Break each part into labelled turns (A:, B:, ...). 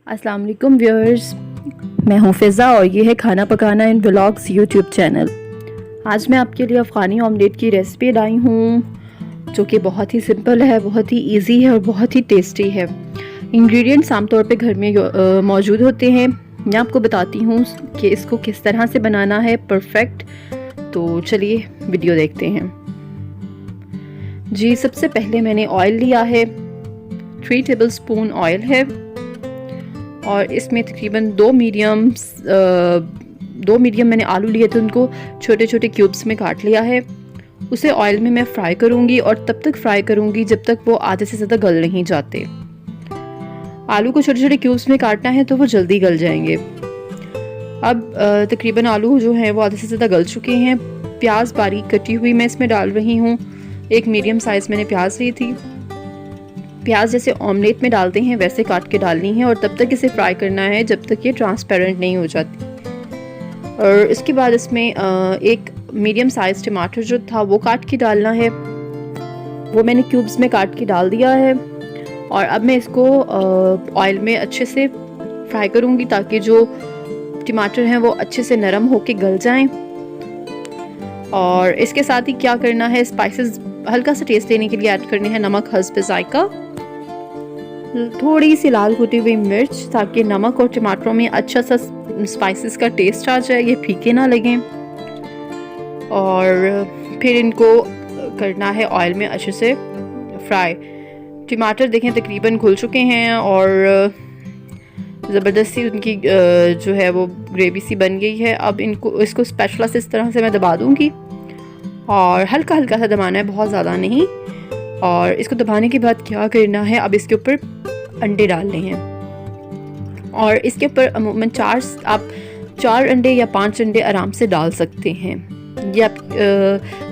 A: अस्सलाम वालेकुम व्यूअर्स, मैं हूं फ़िज़ा और ये है खाना पकाना इन व्लॉग्स यूट्यूब चैनल। आज मैं आपके लिए अफ़गानी ऑमलेट की रेसिपी लाई हूं जो कि बहुत ही सिंपल है, बहुत ही इजी है और बहुत ही टेस्टी है। इंग्रेडिएंट्स आमतौर पे घर में मौजूद होते हैं। मैं आपको बताती हूं कि इसको किस तरह से बनाना है परफेक्ट। तो चलिए वीडियो देखते हैं। जी, सबसे पहले मैंने ऑयल लिया है, 3 टेबलस्पून ऑयल है और इसमें तकरीबन 2 मीडियम मैंने आलू लिए थे, उनको छोटे छोटे क्यूब्स में काट लिया है। उसे ऑयल में मैं फ्राई करूंगी और तब तक फ्राई करूंगी जब तक वो आधे से ज़्यादा गल नहीं जाते। आलू को छोटे छोटे क्यूब्स में काटना है तो वो जल्दी गल जाएंगे। अब तकरीबन आलू जो हैं वो आधे से ज़्यादा गल चुके हैं। प्याज बारीक कटी हुई मैं इसमें डाल रही हूँ। एक मीडियम साइज़ मैंने प्याज ली थी। प्याज जैसे ऑमलेट में डालते हैं वैसे काट के डालनी है और तब तक इसे फ्राई करना है जब तक ये ट्रांसपेरेंट नहीं हो जाती। और इसके बाद इसमें एक मीडियम साइज़ टमाटर जो था वो काट के डालना है, वो मैंने क्यूब्स में काट के डाल दिया है। और अब मैं इसको ऑयल में अच्छे से फ्राई करूँगी ताकि जो टमाटर हैं वो अच्छे से नरम होके गल जाएं। और इसके साथ ही क्या करना है, स्पाइसेस हल्का सा टेस्ट देने के लिए ऐड करने हैं नमक हस्ब जायका, थोड़ी सी लाल कुटी हुई मिर्च ताकि नमक और टमाटरों में अच्छा सा स्पाइसेस का टेस्ट आ जाए, ये फीके ना लगें। और फिर इनको करना है ऑयल में अच्छे से फ्राई। टमाटर देखें तकरीबन घुल चुके हैं और ज़बरदस्ती उनकी जो है वो ग्रेवी सी बन गई है। अब इसको स्पैचुला से इस तरह से मैं दबा दूंगी और हल्का हल्का सा दबाना है, बहुत ज़्यादा नहीं। और इसको दबाने के बाद क्या करना है, अब इसके ऊपर अंडे डालने हैं और इसके ऊपर अमूमन 4 अंडे या 5 अंडे आराम से डाल सकते हैं। ये आप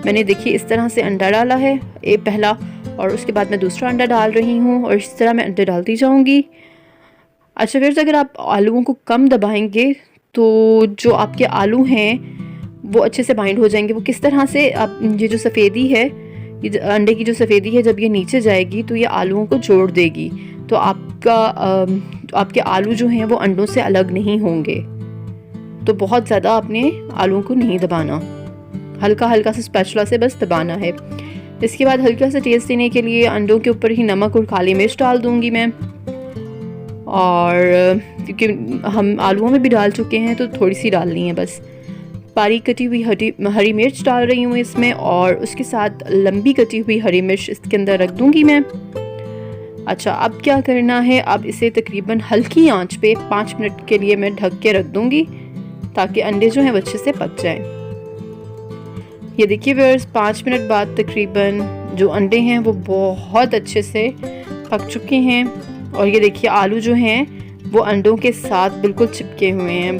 A: मैंने देखिए इस तरह से अंडा डाला है एक पहला और उसके बाद मैं दूसरा अंडा डाल रही हूँ और इस तरह मैं अंडे डालती जाऊँगी। अच्छा, फिर अगर आप आलूओं को कम दबाएंगे तो जो आपके आलू हैं वो अच्छे से बाइंड हो जाएंगे। वो किस तरह से, आप ये जो सफ़ेदी है, ये अंडे की जो सफ़ेदी है जब ये नीचे जाएगी तो ये आलूओं को जोड़ देगी, तो आपके आलू जो हैं वो अंडों से अलग नहीं होंगे। तो बहुत ज़्यादा आपने आलूओं को नहीं दबाना, हल्का हल्का सा स्पैचुला से बस दबाना है। इसके बाद हल्का सा टेस्ट देने के लिए अंडों के ऊपर ही नमक और काली मिर्च डाल दूंगी मैं। और क्योंकि हम आलूओं में भी डाल चुके हैं तो थोड़ी सी डालनी है बस। बारीक कटी हुई हरी मिर्च डाल रही हूँ इसमें और उसके साथ लंबी कटी हुई हरी मिर्च इसके अंदर रख दूंगी मैं। अच्छा, अब क्या करना है, अब इसे तकरीबन हल्की आंच पे 5 मिनट के लिए मैं ढक के रख दूंगी ताकि अंडे जो हैं वो अच्छे से पक जाएं। ये देखिए व्यूअर्स, 5 मिनट बाद तकरीबन जो अंडे हैं वो बहुत अच्छे से पक चुके हैं और ये देखिए आलू जो हैं वो अंडों के साथ बिल्कुल चिपके हुए हैं,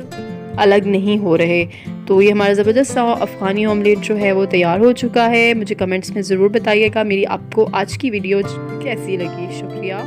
A: अलग नहीं हो रहे। तो ये हमारा ज़बरदस्त सा अफ़गानी ऑमलेट जो है वो तैयार हो चुका है। मुझे कमेंट्स में ज़रूर बताइएगा मेरी आपको आज की वीडियो कैसी लगी। शुक्रिया।